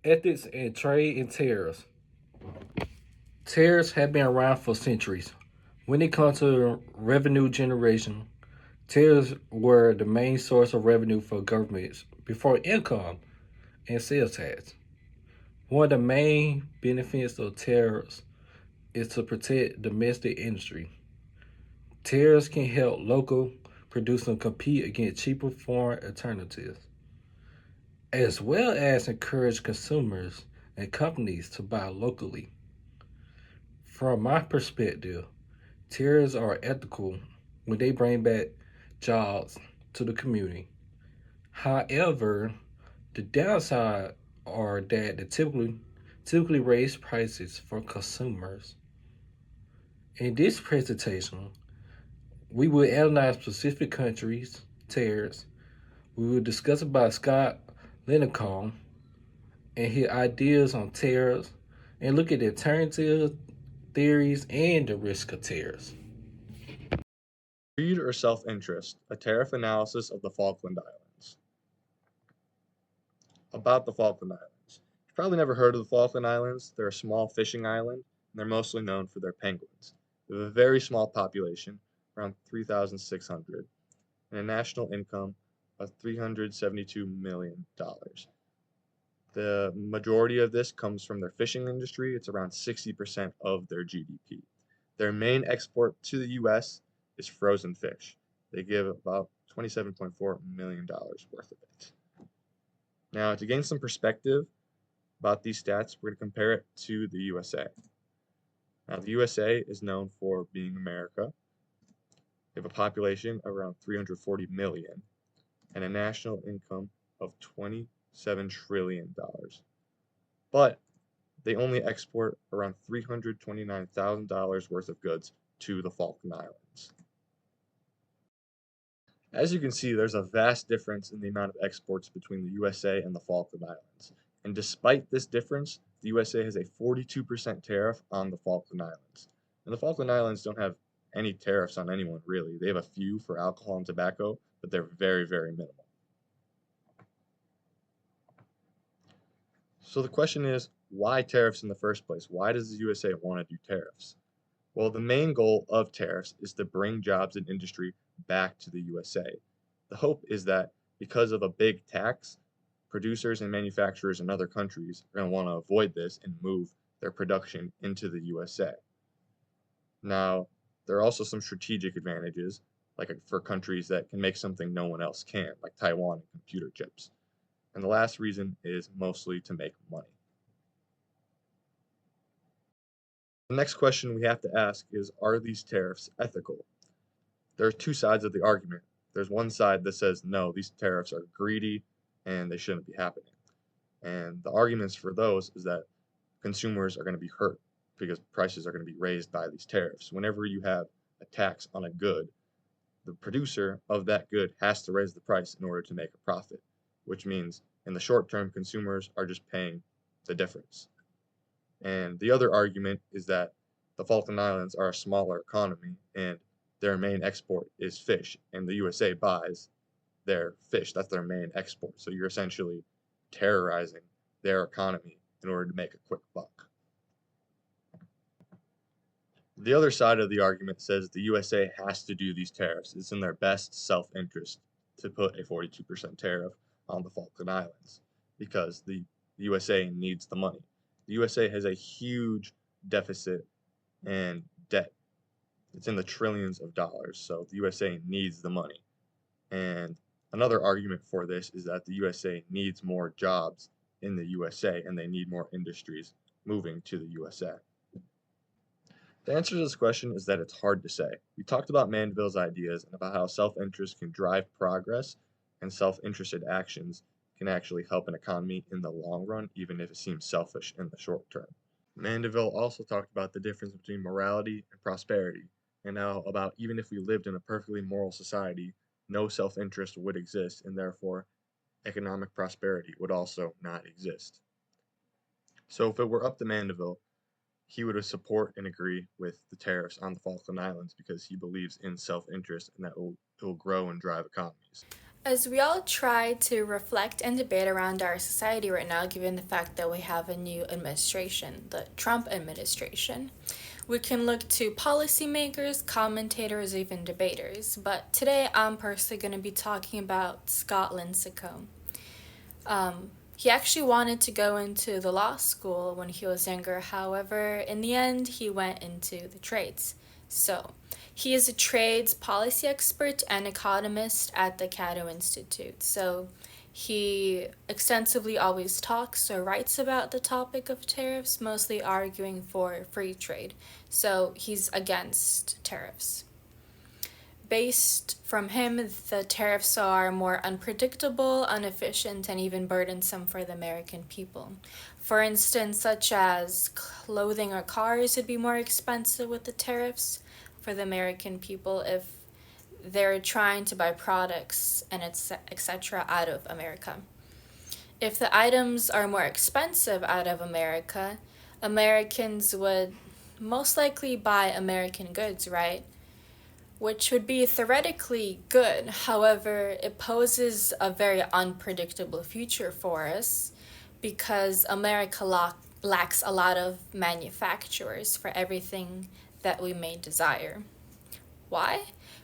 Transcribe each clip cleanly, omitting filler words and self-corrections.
Ethics and trade and tariffs. Tariffs have been around for centuries. When it comes to revenue generation, tariffs were the main source of revenue for governments before income and sales tax. One of the main benefits of tariffs is to protect domestic industry. Tariffs can help local producers compete against cheaper foreign alternatives, as well as encourage consumers and companies to buy locally. From my perspective, tariffs are ethical when they bring back jobs to the community. However, the downside are that they typically raise prices for consumers. In this presentation, we will analyze specific countries' tariffs. We will discuss about Scott Lineker and his ideas on tariffs and look at the alternative theories and the risk of tariffs. Greed or self-interest, a tariff analysis of the Falkland Islands. About the Falkland Islands. You've probably never heard of the Falkland Islands. They're a small fishing island, and they're mostly known for their penguins. They have a very small population, around 3,600, and a national income of $372 million. The majority of this comes from their fishing industry. It's around 60% of their GDP. Their main export to the US is frozen fish. They give about $27.4 million worth of it. Now, to gain some perspective about these stats, we're going to compare it to the USA. Now, the USA is known for being America. They have a population of around 340 million and a national income of $27 trillion. But they only export around $329,000 worth of goods to the Falkland Islands. As you can see, there's a vast difference in the amount of exports between the USA and the Falkland Islands. And despite this difference, the USA has a 42% tariff on the Falkland Islands. And the Falkland Islands don't have any tariffs on anyone, really. They have a few for alcohol and tobacco, but they're very, very minimal. So the question is, why tariffs in the first place? Why does the USA want to do tariffs? Well, the main goal of tariffs is to bring jobs and industry back to the USA. The hope is that because of a big tax, producers and manufacturers in other countries are going to want to avoid this and move their production into the USA. Now, there are also some strategic advantages, like for countries that can make something no one else can, like Taiwan and computer chips. And the last reason is mostly to make money. The next question we have to ask is, are these tariffs ethical? There are two sides of the argument. There's one side that says, no, these tariffs are greedy and they shouldn't be happening. And the arguments for those is that consumers are going to be hurt because prices are going to be raised by these tariffs. Whenever you have a tax on a good, the producer of that good has to raise the price in order to make a profit, which means in the short term, consumers are just paying the difference. And the other argument is that the Falkland Islands are a smaller economy and their main export is fish, and the USA buys their fish. That's their main export. So you're essentially terrorizing their economy in order to make a quick buck. The other side of the argument says the USA has to do these tariffs. It's in their best self-interest to put a 42% tariff on the Falkland Islands because the USA needs the money. The USA has a huge deficit and debt. It's in the trillions of dollars, so the USA needs the money. And another argument for this is that the USA needs more jobs in the USA and they need more industries moving to the USA. The answer to this question is that it's hard to say. We talked about Mandeville's ideas and about how self-interest can drive progress and self-interested actions can actually help an economy in the long run, even if it seems selfish in the short term. Mandeville also talked about the difference between morality and prosperity, and how about even if we lived in a perfectly moral society, no self-interest would exist, and therefore economic prosperity would also not exist. So if it were up to Mandeville, he would support and agree with the tariffs on the Falkland Islands because he believes in self-interest and that it will grow and drive economies. As we all try to reflect and debate around our society right now, given the fact that we have a new administration, the Trump administration, we can look to policymakers, commentators, even debaters. But today I'm personally going to be talking about Scott Lincecum. He actually wanted to go into the law school when he was younger. However, in the end, he went into the trades. So, he is a trades policy expert and economist at the Cato Institute. So, he extensively always talks or writes about the topic of tariffs, mostly arguing for free trade. So, he's against tariffs. Based from him, the tariffs are more unpredictable, inefficient, and even burdensome for the American people. For instance, such as clothing or cars would be more expensive with the tariffs for the American people if they're trying to buy products and etc. out of America. If the items are more expensive out of America, Americans would most likely buy American goods, right? Which would be theoretically good. However, it poses a very unpredictable future for us because America lacks a lot of manufacturers for everything that we may desire. Why?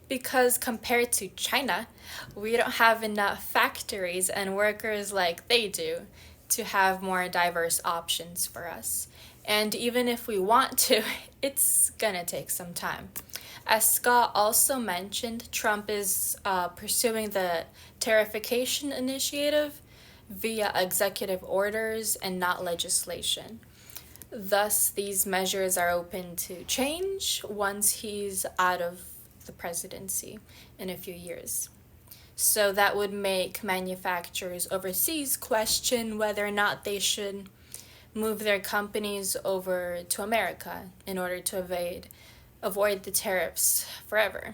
Because compared to China, we don't have enough factories and workers like they do to have more diverse options for us. And even if we want to, it's gonna take some time. As Scott also mentioned, Trump is pursuing the Tariffication Initiative via executive orders and not legislation. Thus, these measures are open to change once he's out of the presidency in a few years. So that would make manufacturers overseas question whether or not they should move their companies over to America in order to avoid the tariffs forever.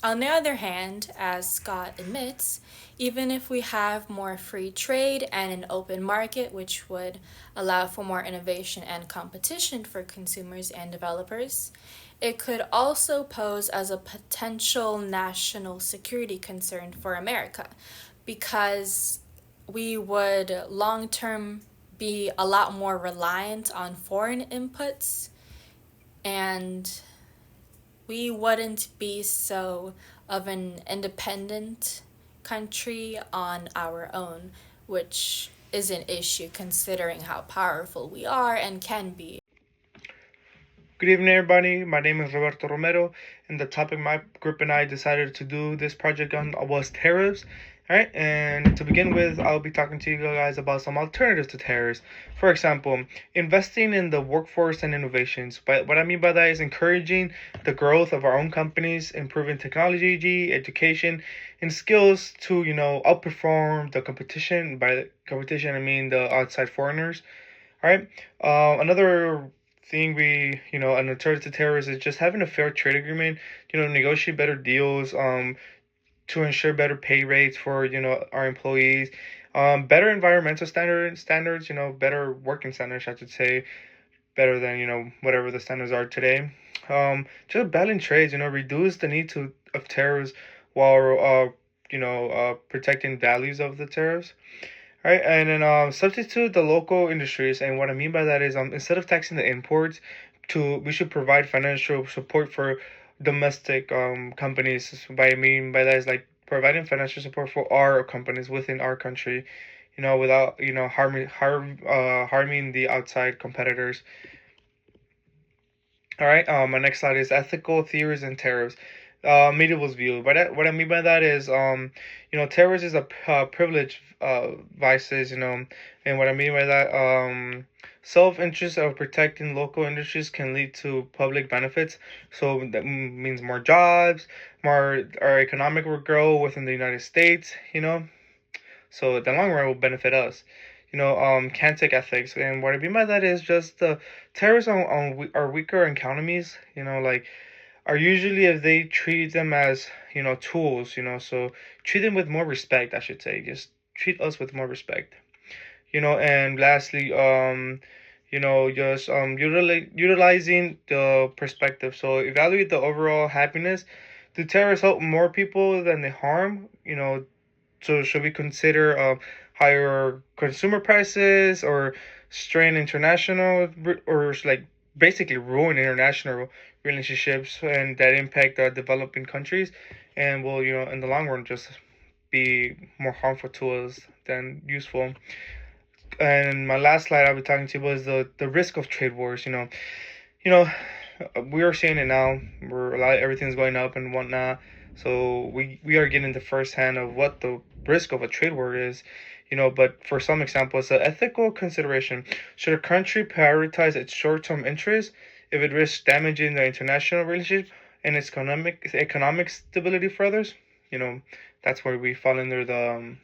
On the other hand, as Scott admits, even if we have more free trade and an open market, which would allow for more innovation and competition for consumers and developers, it could also pose as a potential national security concern for America because we would long term be a lot more reliant on foreign inputs and we wouldn't be so of an independent country on our own, which is an issue considering how powerful we are and can be. Good evening, everybody. My name is Roberto Romero, and the topic my group and I decided to do this project on was tariffs. All right, and to begin with, I'll be talking to you guys about some alternatives to tariffs. For example, investing in the workforce and innovations. But what I mean by that is encouraging the growth of our own companies, improving technology, education, and skills to outperform the competition. By competition, I mean the outside foreigners. All right. Another thing an alternative to terrorism is just having a fair trade agreement. Negotiate better deals. To ensure better pay rates for our employees. Better environmental standards. Better working standards, I should say, better than whatever the standards are today. Just balance trades. Reduce the need to of tariffs while protecting values of the tariffs. Right, and then substitute the local industries, and what I mean by that is instead of taxing the imports, we should provide financial support for domestic companies. By I mean by that is like providing financial support for our companies within our country, without harming the outside competitors. All right. My next slide is ethical theories and tariffs. Medieval's view. What I mean by that is, terrorist is a privilege, vices, and what I mean by that, self-interest of protecting local industries can lead to public benefits. So that means more jobs, more our economic will grow within the United States. So the long run will benefit us. Can't take ethics, and what I mean by that is just the terrorists our weaker economies. Like are usually if they treat them as tools. So treat them with more respect. I should say, just treat us with more respect. And lastly, just utilizing the perspective. So evaluate the overall happiness. Do terrorists help more people than they harm? So should we consider higher consumer prices, or strain international, or like basically ruin international relationships, and that impact developing countries, and will, in the long run, just be more harmful to us than useful. And my last slide I'll be talking to you was the risk of trade wars. You know, we are seeing it now. Everything's going up and whatnot. So we are getting the first hand of what the risk of a trade war is. But for some examples, the ethical consideration: should a country prioritize its short-term interests if it risks damaging the international relationship and its economic stability for others? That's where we fall under the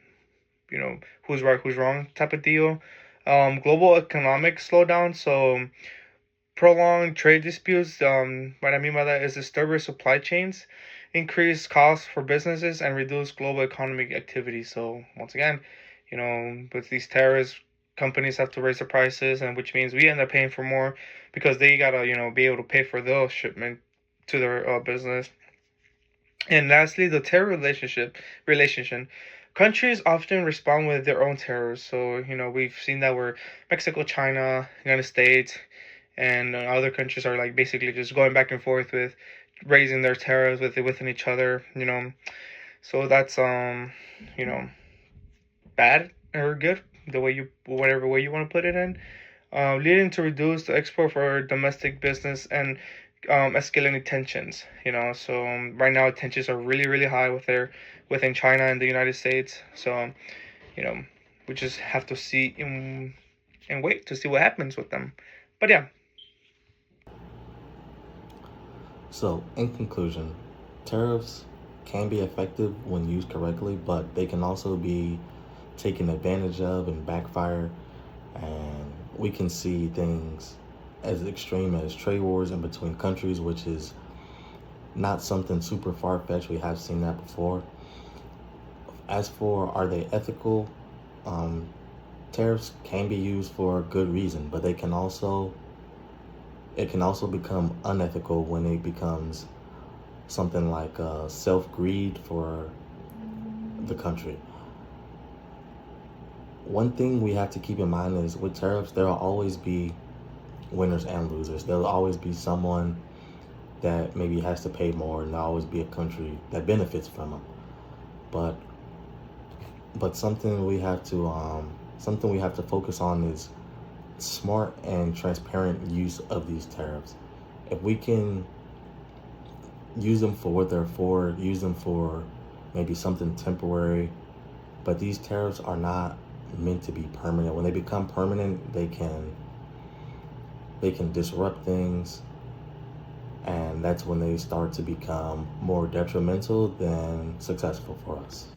who's right, who's wrong type of deal. Global economic slowdown. So prolonged trade disputes. What I mean by that is disturb supply chains, increase costs for businesses, and reduce global economic activity. So once again, with these tariffs, companies have to raise their prices, and which means we end up paying for more because they gotta be able to pay for those shipment to their business. And lastly, the terror relation. Countries often respond with their own terrors. So, we've seen that where Mexico, China, United States, and other countries are like basically just going back and forth with raising their tariffs within each other. So that's you know bad or good, the way you whatever way you want to put it in, leading to reduced export for domestic business and escalating tensions. So right now tensions are really really high within China and the United States. So you know we just have to see and wait to see what happens with them. But yeah. So, in conclusion, tariffs can be effective when used correctly, but they can also be taken advantage of and backfire. And we can see things as extreme as trade wars in between countries, which is not something super far-fetched. We have seen that before. As for are they ethical, tariffs can be used for a good reason, but it can also become unethical when it becomes something like self-greed for the country. One thing we have to keep in mind is with tariffs, there will always be winners and losers. There'll always be someone that maybe has to pay more, and there'll always be a country that benefits from them. But something we have to focus on is smart and transparent use of these tariffs. If we can use them for what they're for, use them for maybe something temporary, but these tariffs are not meant to be permanent. When they become permanent, they can disrupt things, and that's when they start to become more detrimental than successful for us.